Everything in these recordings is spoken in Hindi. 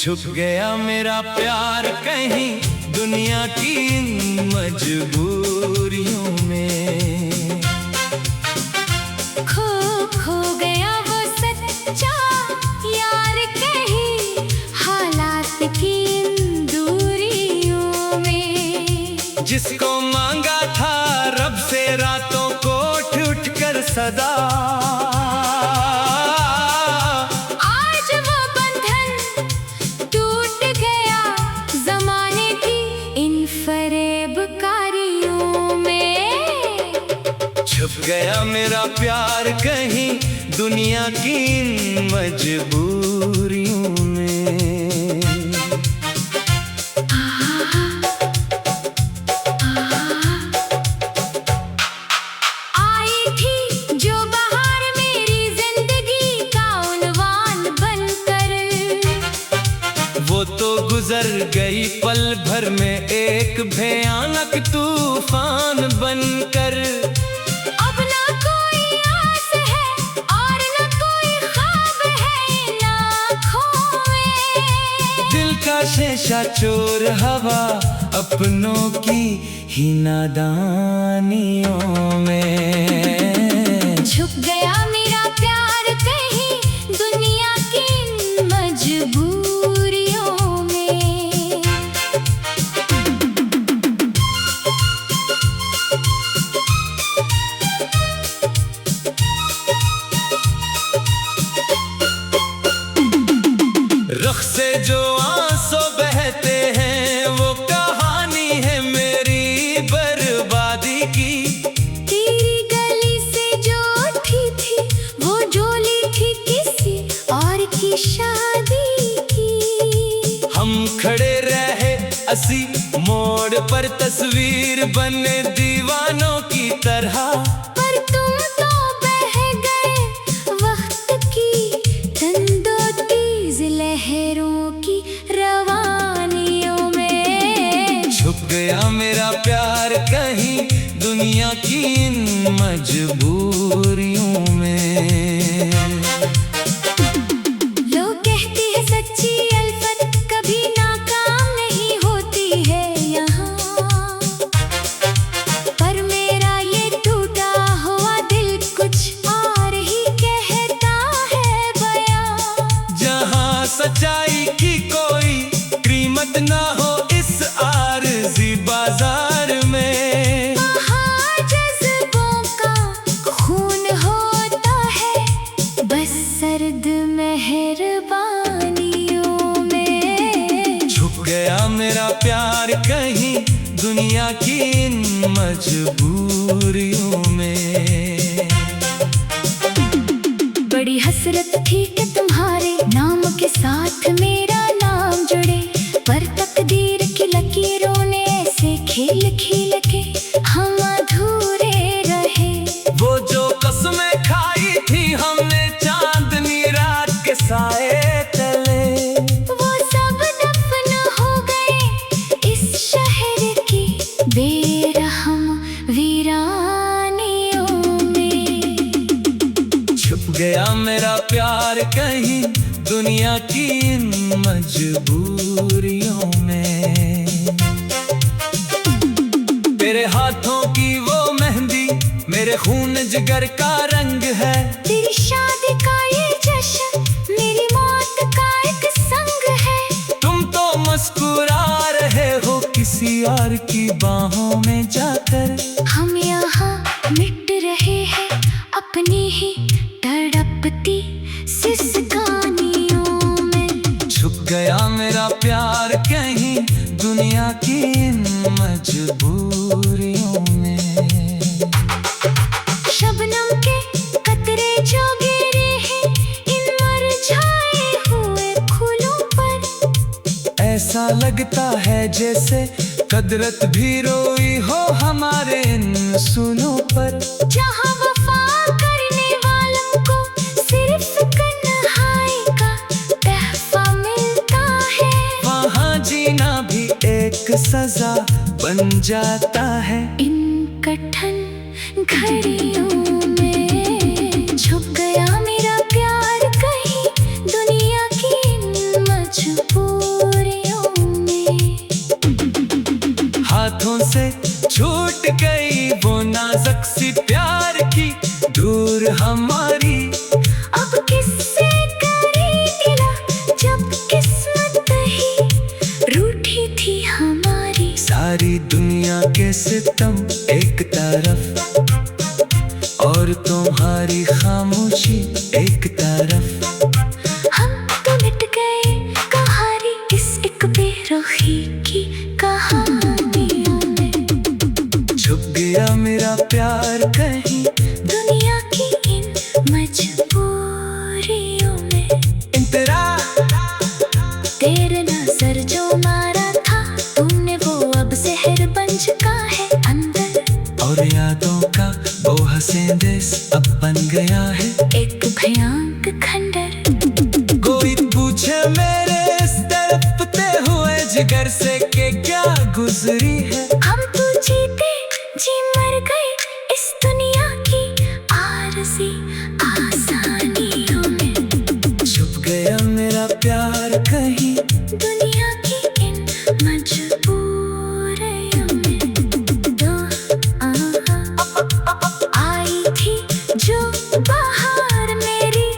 छुप गया मेरा प्यार कहीं दुनिया की इन मजबूरियों में। खो गया वो सच्चा यार कहीं हालात की इन दूरियों में। जिसको मांगा था रब से रातों को उठ कर सदा, आज वो बंधन टूट गया जमाने की इन फरेबकारियों में। छुप गया मेरा प्यार कहीं दुनिया की इन मजबूरियों में। आई थी जो बहार मेरी जिंदगी का उन्वान बनकर, वो तो गुजर गई पल भर में एक भयानक तूफान बनकर। अब ना कोई आस है और ना कोई ख्वाब है इन आँखों में। दिल का शीशा चोर हवा अपनों की ही नादानियों में। छुप गया मेरा प्यार कहीं दुनिया की इन मजबूरियों में। रुख से जो आंसू बहते हैं वो कहानी है मेरी बर्बादी की। तेरी गली से जो उठी थी वो डोली थी किसी और की शादी की। हम खड़े रहे असी मोड़ पर तस्वीर बने दीवानों की तरह। पर तुम तो बह गए वक्त की ठंडो तेज लहरों की रवानियों में। छुप गया मेरा प्यार कहीं दुनिया की इन मजबूरियों में। लोग कहते हैं सच्ची अल्फत कभी नाकाम नहीं होती है यहाँ, पर मेरा ये टूटा हुआ दिल कुछ और ही कहता है बयां। जहाँ सच्चाई की कोई कीमत ना हो इस आरज़ी बाजार में। वहाँ जज्बों का खून होता है बस सर्द मेहरबानियों में। छुप गया मेरा प्यार कहीं दुनिया की इन मजबूरियों में। बड़ी हसरत थी कि तुम्हारे नाम के साथ मेरा नाम जुड़े, पर तकदीर की लकीरों ने ऐसे खेल खेल के हम अधूरे रहे। वो जो कसमें खाई थी हमने चांदनी रात के साए तले, वो सब दफन हो गए इस शहर की बेरहम वीरानियों में। छुप गया मेरा प्यार कहीं दुनिया की इन मजबूरियों में। तेरे हाथों की वो मेहंदी मेरे खून जिगर का रंग है। तेरी शादी का ये जश्न मेरी मौत का एक संग है। तुम तो मुस्कुरा रहे हो किसी और की बाहों में जाकर। हम यहाँ मिट रहे हैं अपनी ही तड़पती सिसकानियों में। छुप गया मेरा प्यार कहीं दुनिया की इन मजबूरियों में। शबनम के कतरे जो गिरे हैं इन मुरझाए हुए फूलों पर। ऐसा लगता है जैसे कदरत भी रोई हो हमारे इन सुनों पर। जहाँ वफा करने वालों को सिर्फ तन्हाई का तहफा मिलता है, वहाँ जीना भी एक सजा बन जाता है। इन कठिन घड़ियों में छुप गया मेरा प्यार कहीं दुनिया की इन मजबूर सारी दुनिया के सितम एक तरफ और तुम्हारी खामोशी एक तरफ। हम तो मिट गए कहानी इस एक बेरुखी की कहानियों में। छुप गया मेरा प्यार कहीं दुनिया की इन मजबूरियों में। तेरे नजर जो मारा था तुमने, वो अब जहर बन चुका है अंदर। और यादों का वो हसीन देश अब बन गया है एक भयंकर खंडर। कोई पूछे मेरे इस तड़पते हुए जिगर से कि क्या गुजरी है। हम तो जीते जी मर गए इस दुनिया की आरज़ी आसानियों में। छुप गया मेरा प्यार कहीं दुनिया की इन मजबूरियों में। तो आई थी जो बाहर मेरी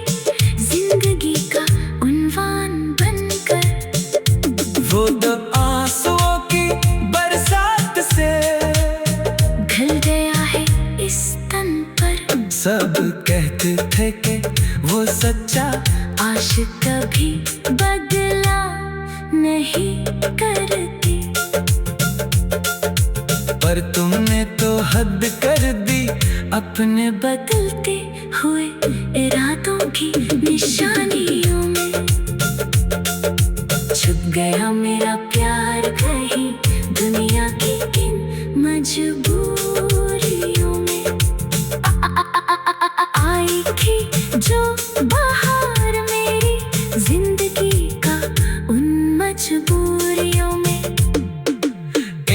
जिंदगी का उन्वान बनकर। वो दब आंसुओं की बरसात से घल गया है इस तन पर। सब कहते थे कि वो सच्चा आशिक कभी बदला नहीं करती, पर तुमने तो हद कर दी अपने बदलते हुए इरादों की निशानियों में। छुप गया मेरा प्यार कहीं दुनिया की इन मजबूरियों में। आई थी जो बाहर मेरी जिंदगी का उन मजबूरियों में।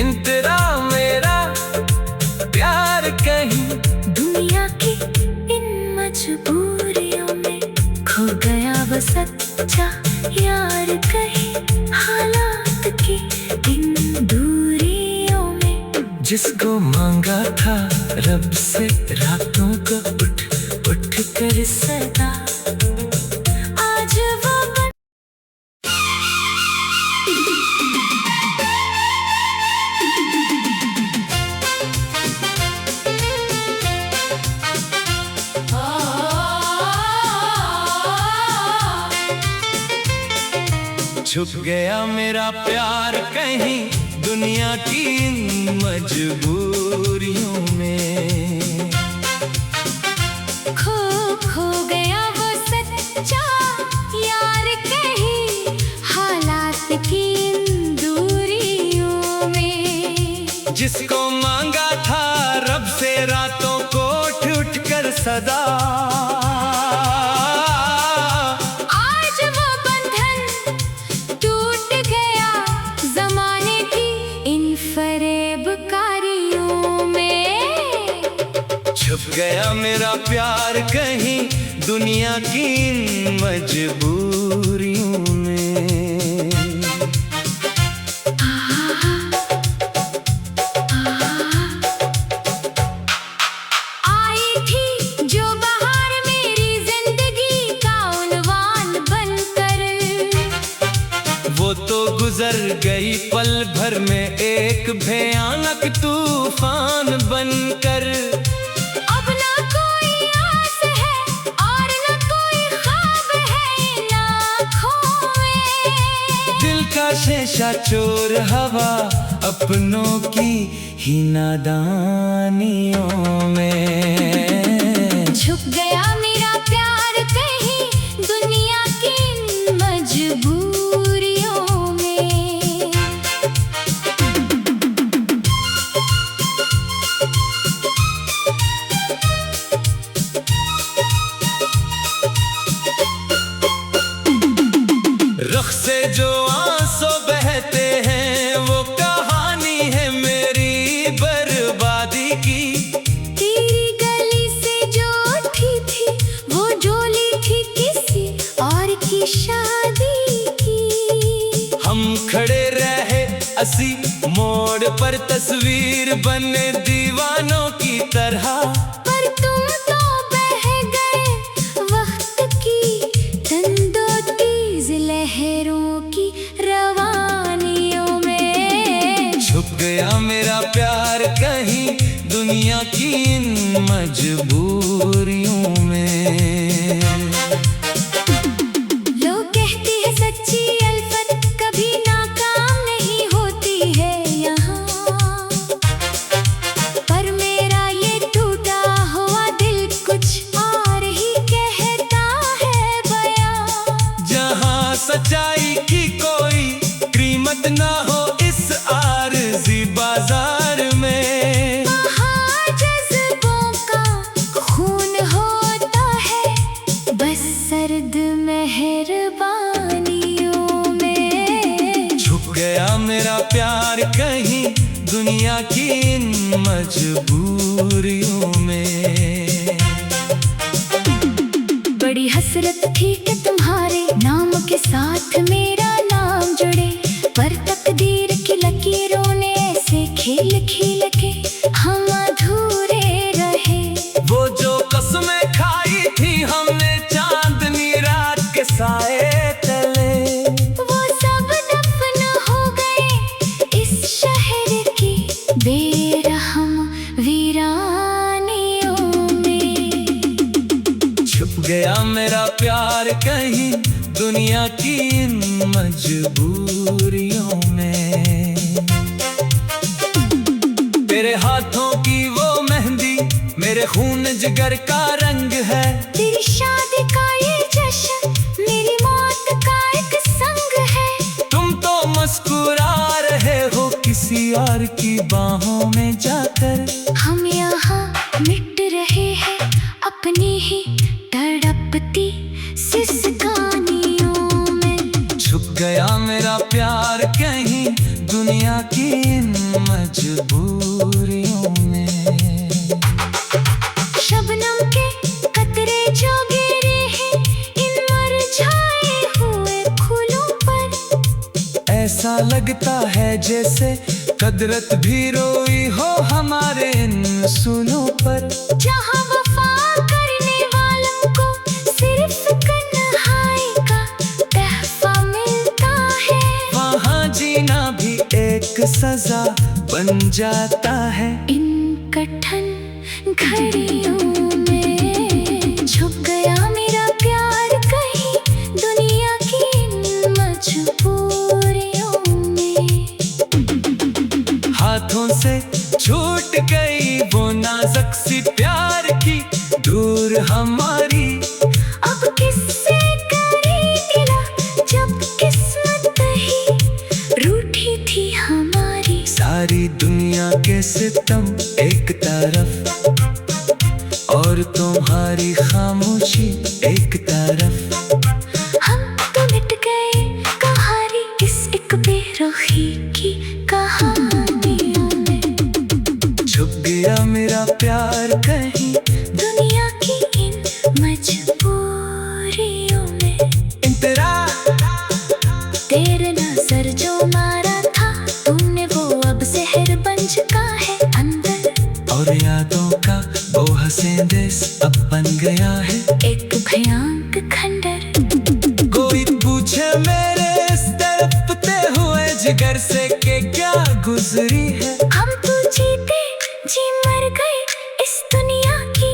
इन तेरा मेरा प्यार कहीं दुनिया की इन मजबूरियों में। खो गया वो सच्चा यार कहीं हालात की इन दूरियों में। जिसको मांगा था रब से रातों को उठ उठ कर सदा, आज वो छुप गया मेरा प्यार कहीं दुनिया की इन मजबूरियों में। खो गया वो सच्चा यार कहीं हालात की इन दूरियों में। जिसको मांगा था रब से रातों को उठ उठ कर सदा, आज वो बंधन टूट गया जमाने की इन फरेबकारियों में। छुप गया मेरा प्यार कहीं दुनिया की इन मजबूरियों में। आई थी जो बाहर मेरी जिंदगी का उन्वान बनकर। वो तो गुजर गई पल भर में एक भयानक तूफान बनकर। अब ना कोई आस है और ना कोई ख्वाब है इन आँखों में। दिल का शीशा चोर हवा अपनों की ही नादानियों में। छुप गया मेरा प्यार कहीं दुनिया की इन मजबूरियों में। रुख से जो आंसू बहते हैं वो कहानी है मेरी बर्बादी की। तेरी गली से जो उठी थी वो डोली थी किसी और की शादी की। हम खड़े रहे असी मोड़ पर तस्वीर बने दीवानों की तरह। पर तुम तो बह गए वक्त की तंदो तेज लहरों की रवानियों में। छुप गया गया मेरा प्यार कहीं दुनिया की इन मजबूरियों में। लोग कहते हैं सच्ची अल्फत कभी नाकाम नहीं होती है यहाँ, पर मेरा ये टूटा हुआ दिल कुछ और ही कहता है बयां। जहाँ सच्चाई की कोई कीमत ना हो इस आरज़ी बाजार में, वहाँ जज्बों का खून होता है बस सर्द मेहरबानियों में। छुप गया मेरा प्यार कहीं दुनिया की इन मजबूरियों में। बड़ी हसरत थी कि तुम्हारे नाम के साथ मेरा नाम जुड़े, पर तकदीर की लकीरों ने ऐसे खेल खेल के हम अधूरे रहे। वो जो कसमें खाई थी हमने चांदनी रात के साए तले, वो सब दफन हो गए इस शहर की बेरहम वीरानियों में। छुप गया मेरा प्यार कहीं दुनिया की इन मजबूरियों में। तेरे हाथों की वो मेहंदी मेरे खून जिगर का रंग है, तेरी शादी का ये जश्न मेरी मौत का एक संग है। तुम तो मुस्कुरा रहे हो किसी और की बाहों में जाकर, हम यहाँ मिट रहे हैं अपनी ही तड़पती सिसकानियों में। छुप गया मेरा प्यार कहीं दुनिया की इन मजबूरियों में। शबनम के कतरे जो गिरे हैं इन मुरझाए हुए फूलों पर, ऐसा लगता है जैसे कदरत भी रोई हो हमारे इन सूलों पर। जहाँ वफा करने वालों को सिर्फ तन्हाई का तहफा मिलता है, वहाँ जीना भी एक सजा बन जाता है। इन कठिन घड़ियों में छुप गया मेरा प्यार कहीं दुनिया की इन मजबूरियों में। हाथों से छूट गई वो नाजुक सी प्यार की दूर हमारी, अब किससे करे गिला जब किस्मत ही रूठी थी हमारी। सारी दुनिया के सितम एक तरफ और तुम्हारी खामोशी एक तरफ, हम तो मिट गए कहानी इस एक बेरुखी की कहानियों में। छुप गया मेरा प्यार कहीं दुनिया की इन मजबूरियों में। इंतरा तेरे नजर जो मारा था तुमने वो अब जहर बन चुका है अंदर, और यादों का वो हसीन देश अब बन गया है एक भयंकर खंडर। कोई पूछे मेरे इस तड़पते हुए जिगर से कि क्या गुजरी है, हम तो जीते जी मर गए इस दुनिया की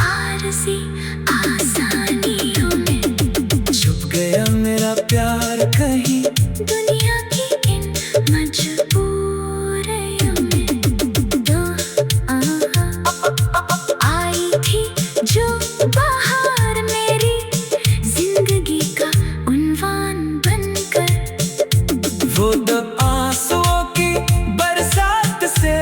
आरज़ी आसानियों में। छुप गया मेरा प्यार कहीं दुनिया की इन मजबूरियों में। तो आई थी जो बाहर मेरी जिंदगी का उन्वान बनकर, वो दब आंसुओं की बरसात से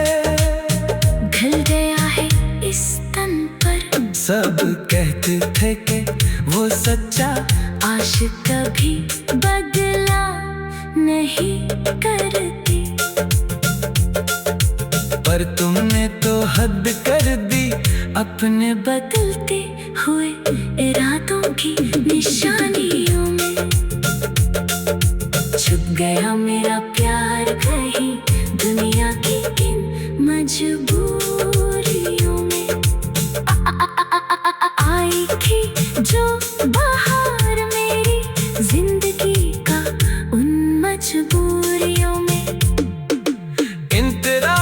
घल गया है इस तन पर। सब कहते थे कि वो सच्चा आशिक कभी बदला नहीं करती, पर तुमने तो हद कर दी अपने बदलते हुए इरादों की निशानियों में। छुप गया मेरा प्यार कहीं दुनिया की इन मजबूरियों में। आई थी जो बाहर मेरी जिंदगी का उन मजबूरियों में। इंतरा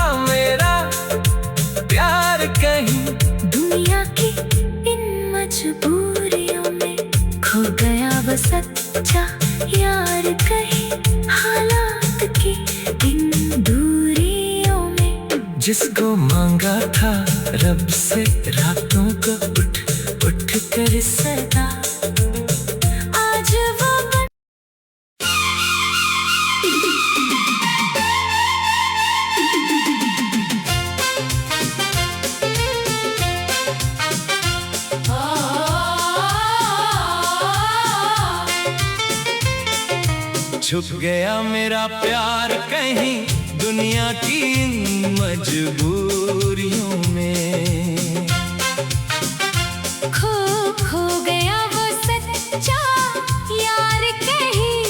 जिसको मांगा था रब से रातों को उठ उठ कर सदा, आज वो छुप गया मेरा प्यार कहीं दुनिया की इन मजबूरियों में। खो गया वो सच्चा यार कहीं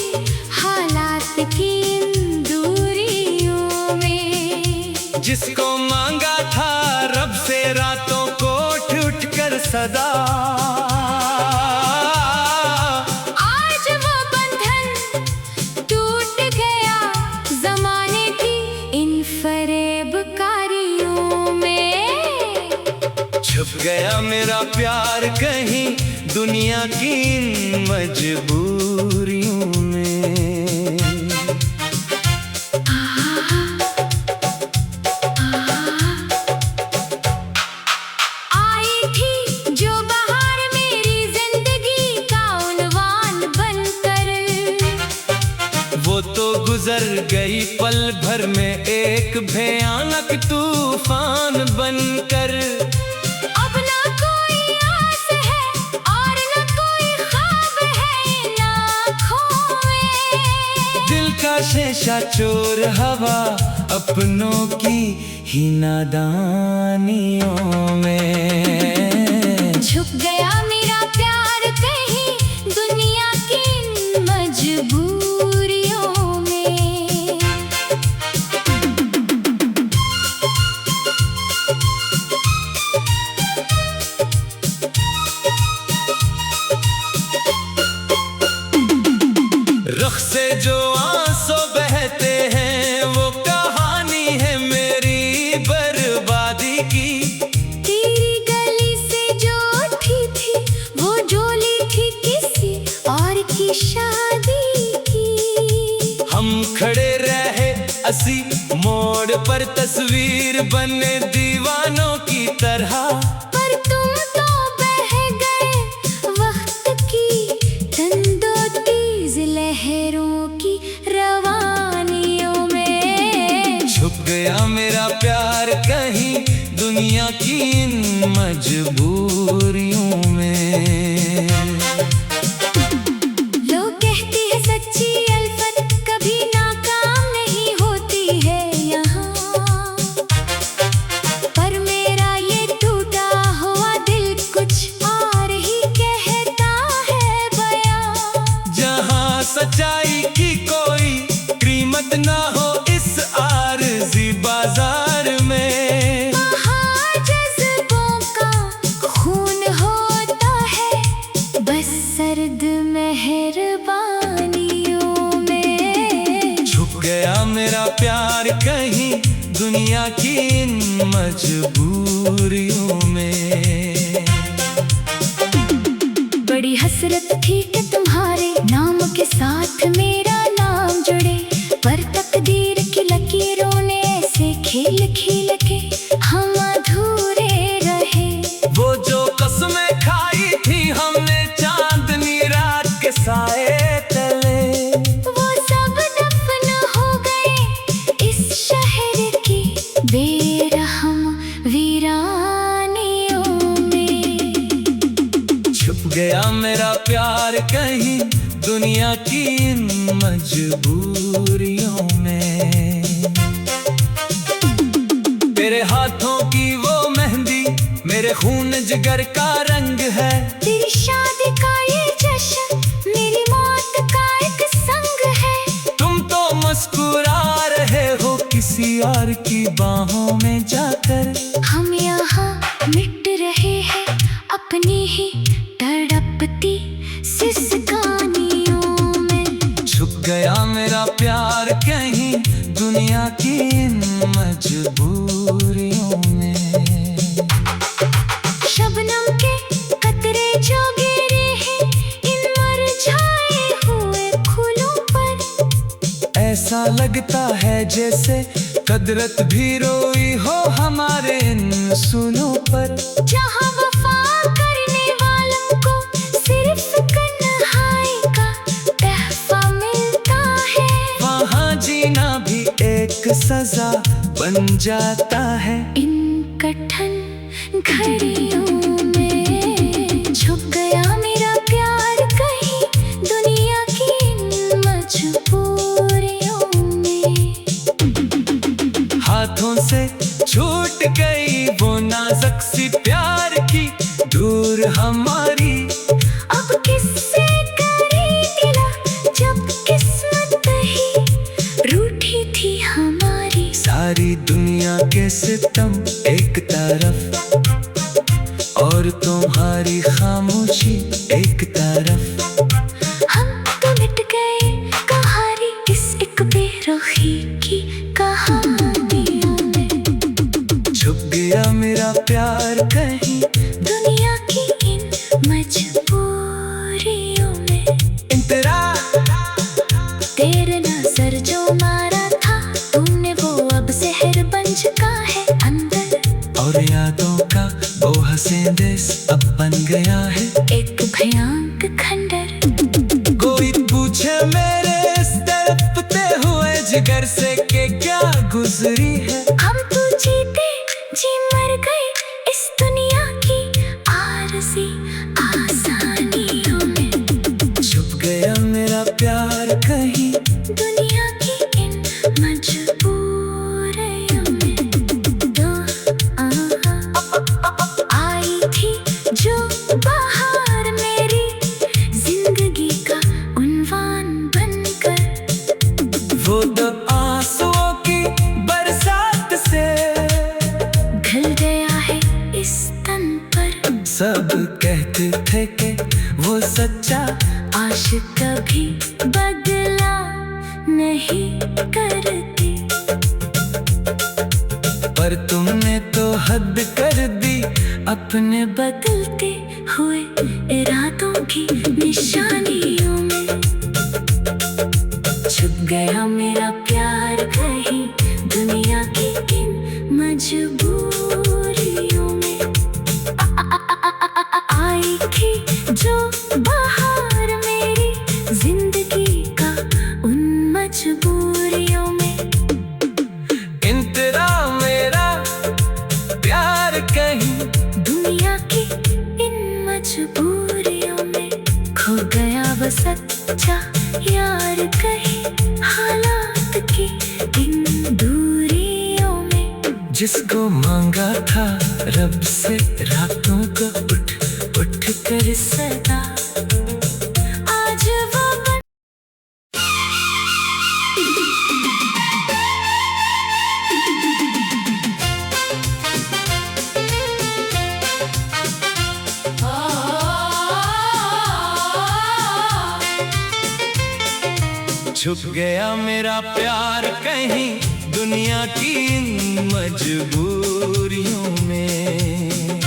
हालात की इन दूरियों में। जिसको मांगा था रब से रातों को उठ उठ कर सदा, आज वो बंधन टूट गया जमाने की इन फरेबकारियों में। छुप गया मेरा प्यार कहीं दुनिया की इन मजबूरियों में। आई थी जो बहार मेरी जिंदगी का उन्वान बनकर, वो तो गुजर गई पल भर में एक भयानक तूफान बनकर। अब ना कोई आस है और ना कोई ख्वाब है इन आँखों में। दिल का शीशा चोर हवा अपनों की ही नादानियों में। छुप गया मेरा प्यार कहीं दुनिया की इन मजबूरियों में। रुख से जो आंसू बहते हैं वो कहानी है मेरी बर्बादी की। तेरी गली से जो उठी थी वो जोली थी किसी और की शादी की। हम खड़े रहे असी मोड़ पर तस्वीर बने दीवानों की तरह, पर तुम तो बह गए वक्त की तंदो तेज लहरों की रवानियों में। छुप गया मेरा प्यार कहीं दुनिया की इन मजबूरियों में। लोग कहते हैं सच्ची अल्फत कभी नाकाम नहीं होती है यहाँ, पर मेरा ये टूटा हुआ दिल कुछ और ही कहता है बयां। जहाँ सच्चाई की कोई कीमत ना हो इस आरज़ी बाजार में। वहाँ जज्बों का खून होता है बस सर्द मेहरबानियों में। छुप गया मेरा प्यार कहीं दुनिया की इन मजबूरियों में। बड़ी हसरत थी कि तुम्हारे नाम के साथ मेरा नाम जुड़े, पर तकदीर की लकीरों ने ऐसे खेल खेल के हम अधूरे रहे। वो जो कसमें खाई थी हमने चांदनी रात के साए तले, वो सब दफन हो गए इस शहर की बेरहम वीरानियों में। छुप गया मेरा प्यार कहीं दुनिया की इन मजबूरियों में। तेरे हाथों की वो मेहंदी मेरे खून जिगर का रंग है। तेरी शादी का ये जश्न मेरी मौत का एक संग है। तुम तो मुस्कुरा रहे हो किसी और की बाहों में जाकर। हम यहाँ मिट रहे हैं अपनी ही तड़पती सिसकानियों में। छुप गया मेरा प्यार कहीं दुनिया की इन मजबूरियों में। शबनम के कतरे जो गिरे हैं इन मुरझाए हुए फूलों पर, ऐसा लगता है जैसे कदरत भी रोई हो हमारे इन सुनों पर। जहाँ वफा करने वालों को सिर्फ तन्हाई का तहफा मिलता है, वहाँ जीना भी एक सजा बन जाता है। इन कठिन घड़ियों में छुप गया मेरा प्यार कहीं दुनिया की इन मजबूरियों में। हाथों से छूट गई वो नाजुक सी प्यार की दूर हमारी। अब किससे करे गिला जब किस्मत ही रूठी थी हमारी। सारी दुनिया के सितम एक तरफ और तुम्हारी खामोशी एक तरफ। हम तो मिट गए कहानी इस एक बेरुखी की कहानियों में। छुप गया मेरा प्यार कहीं दुनिया की इन मजबूरियों में। इंतरा तेरे नजर जो मारा था तुमने वो अब जहर बन चुका है अंदर। और यादों का वो हंसे देश अब बन गया है एक भयानक खंडर। कोई पूछे मेरे इस तड़पते हुए जिगर से कि क्या गुजरी है। हम तो जीते जी मर गए इस दुनिया की आरज़ी आसानियों में। छुप गया मेरा प्यार कहीं दुनिया की इन मजबूरियों में। तो आई थी जो बहार मेरी जिंदगी का उन्वान बनकर। वो तो आंसुओं की बरसात से घिल गया है इस तन पर। सब कहते थे कि वो सच्चा आशिक कभी बदला नहीं करती, पर तुमने तो हद कर दी अपने बदलते हुए इरादों की निशानियों में। छुप गया मेरा प्यार कहीं दुनिया की इन मजबूरियों में। आई थी जो बहार मेरी जिंदगी का उन मजबूरियों में। इंतरा मेरा प्यार कहीं दुनिया की इन मजबूरियों में। खो गया वो सच्चा यार कहीं हालात की इन दूरियों में। जिसको मांगा था रब से रातों को उठ उठ कर सदा। आज वो छुप गया मेरा प्यार कहीं दुनिया की इन मजबूरियों में।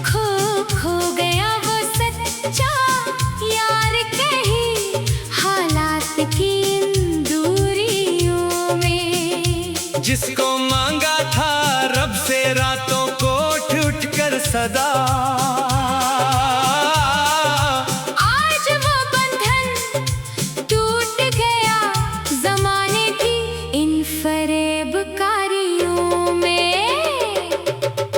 खो गया वो सच्चा यार कहीं हालात की इन दूरियों में। जिसको मांगा था रब से रातों को उठ उठ कर सदा। आज वो बंधन टूट गया जमाने की इन फरेबकारियों में।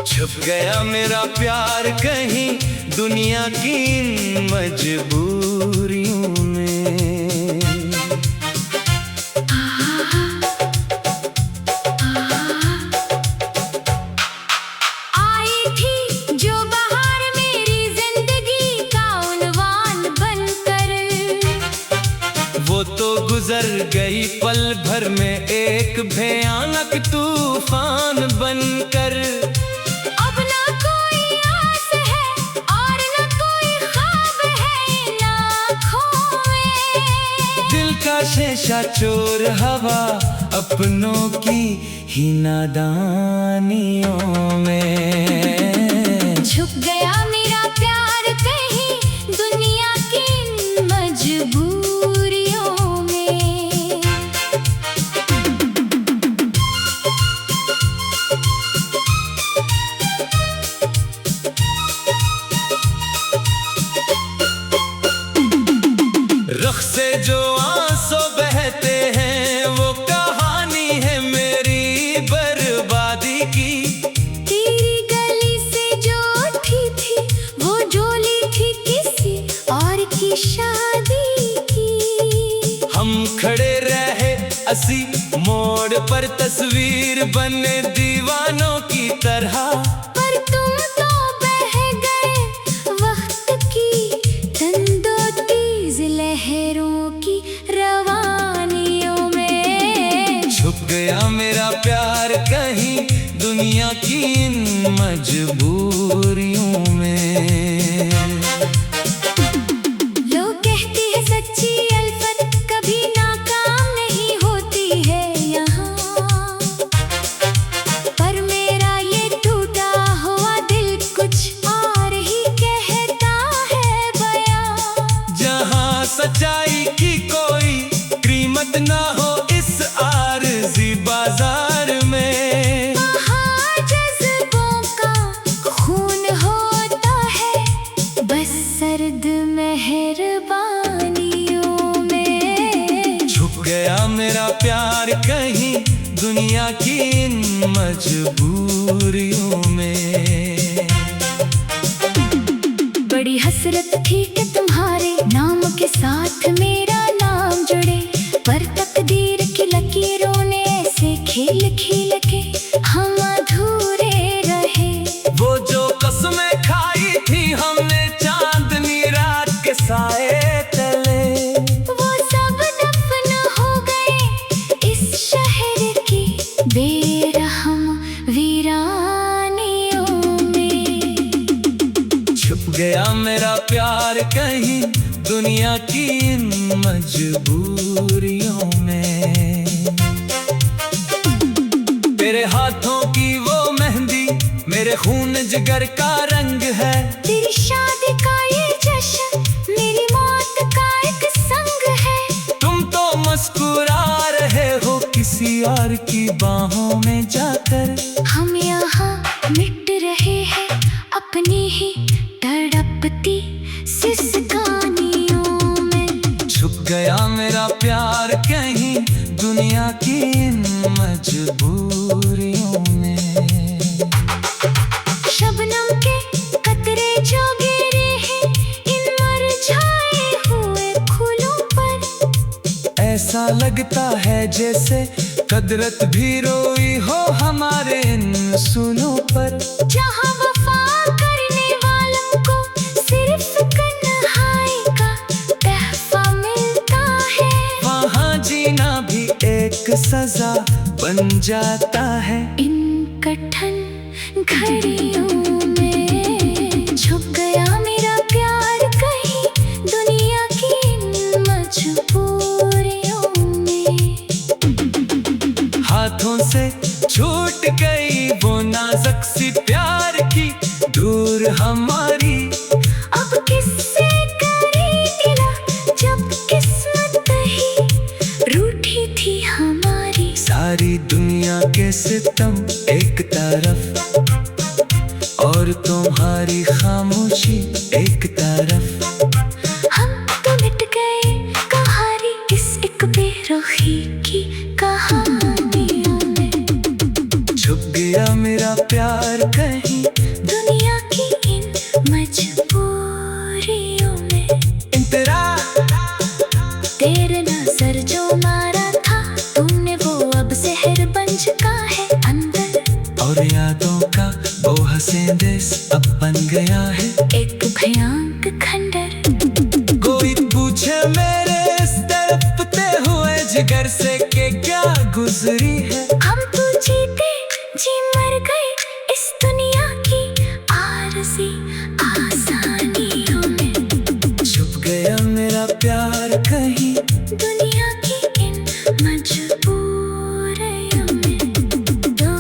छुप गया मेरा प्यार कहीं दुनिया की इन मजबूरियों में। आई थी जो बहार मेरी जिंदगी का उन्वान बनकर। वो तो गुजर गई पल भर में एक भयानक तूफान बनकर। अब ना कोई आस है और ना कोई ख्वाब है इन आँखों में। दिल का शीशा चोर हवा अपनों की ही नादानियों में। छुप गया मेरा प्यार कहीं दुनिया की इन मजबूरियों में। खड़े रहे असी मोड़ पर, तस्वीर बने दीवानों की तरह। पर तुम तो बह गए वक्त की तंदो तेज लहरों की रवानियों में। छुप गया मेरा प्यार कहीं दुनिया की इन मजबूरियों में। लोग कहते हैं सच्ची अल्फत कभी नाकाम नहीं होती है यहाँ, पर मेरा ये टूटा हुआ दिल कुछ और ही कहता है बयां। जहाँ सच्चाई की कोई कीमत ना हो इस आरज़ी बाजार में, वहाँ जज्बों का खून होता है बस सर्द मेहरबानियों में। छुप गया मेरा प्यार कहीं दुनिया की इन मजबूरियों में। बड़ी हसरत थी कि तुम्हारे नाम के साथ मेरा नाम जुड़े, पर तकदीर की लकीरों ने ऐसे खेल खेल के हम अधूरे रहे। वो जो कसमें खाई थी हमने चांदनी रात के साए तले, वो सब दफन हो गए इस शहर की बेरहम वीरानियों में। छुप गया मेरा प्यार कहीं दुनिया की इन मजबूरियों में। तेरे हाथों की वो मेहंदी मेरे खून जिगर का रंग है, तेरी शादी का ये जश्न मेरी मौत का एक संग है। तुम तो मुस्कुरा रहे हो किसी और की बाहों में जाकर, हम यहाँ मिट रहे हैं अपनी ही तड़पती सिसकानियों में। छुप गया मेरा प्यार कहीं दुनिया की इन मजबूरियों में। शबनम के कतरे जो गिरे हैं इन मुरझाए हुए फूलों पर, ऐसा लगता है जैसे कदरत भी रोई हो हमारे इन सुनों पर। जहाँ वफा करने वालों को सिर्फ तन्हाई का तहफा मिलता है, वहाँ जीना भी एक सजा बन जाता है। इन कठिन घड़ियों में छुप गया मेरा प्यार कहीं दुनिया की इन मजबूरियों में। हाथों से छूट गई वो नाजुक सी प्यार की दूर हमारी, अब किससे करे गिला जब किस्मत ही रूठी थी हमारी। सारी दुनिया के सितम एक तरफ और तुम्हारी खामोशी एक तरफ, हम तो मिट गए कहानी इस एक बेरुखी की कहानियों में। छुप गया मेरा प्यार कहीं दुनिया की इन मजबूरियों में। इंतरा तेरे नजर जो मारा था तुमने वो अब जहर बन चुका है अंदर, और यादों का वो हंसे देश अब बन गया है एक भयंकर खंडर। कोई पूछे मेरे इस तड़पते हुए जिगर से कि क्या गुजरी है, हम तो जीते जी मर गए इस दुनिया की आरज़ी आसानियों में। छुप गया मेरा प्यार कहीं दुनिया की इन मजबूरियों में। दो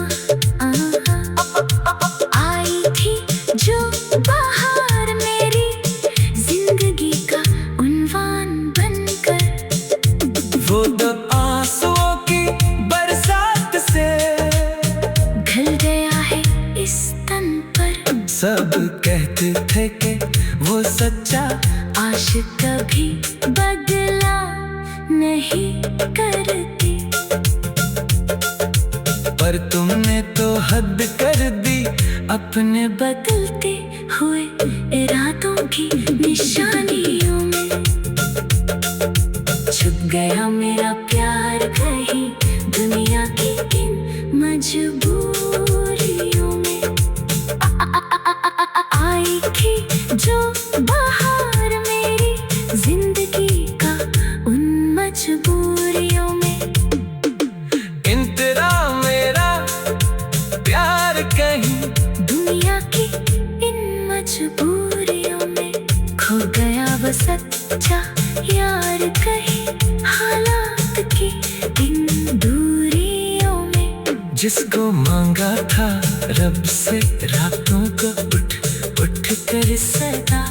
आई थी जो बाहर मेरी जिंदगी का उन्वान बनकर, वो दब आंसुओं की बरसात से घिल गया है इस तन पर। सब कहते थे कि वो सच्चा आशिक कभी बदला नहीं करती, पर तुमने तो हद कर दी अपने बदलते हुए इरादों की निशानियों में। छुप गया मेरा प्यार कहीं दुनिया की इन मजबूरियों में। आई थी जो बहार मेरी जिंदगी का उन मजबूरियों में। इन तेरा मेरा प्यार कहीं दुनिया की इन मजबूरियों में खो गया वो सच्चा यार कहीं हालात की इन दूरियों में। जिसको मांगा था रब से रातों को उठ उठ कर सदा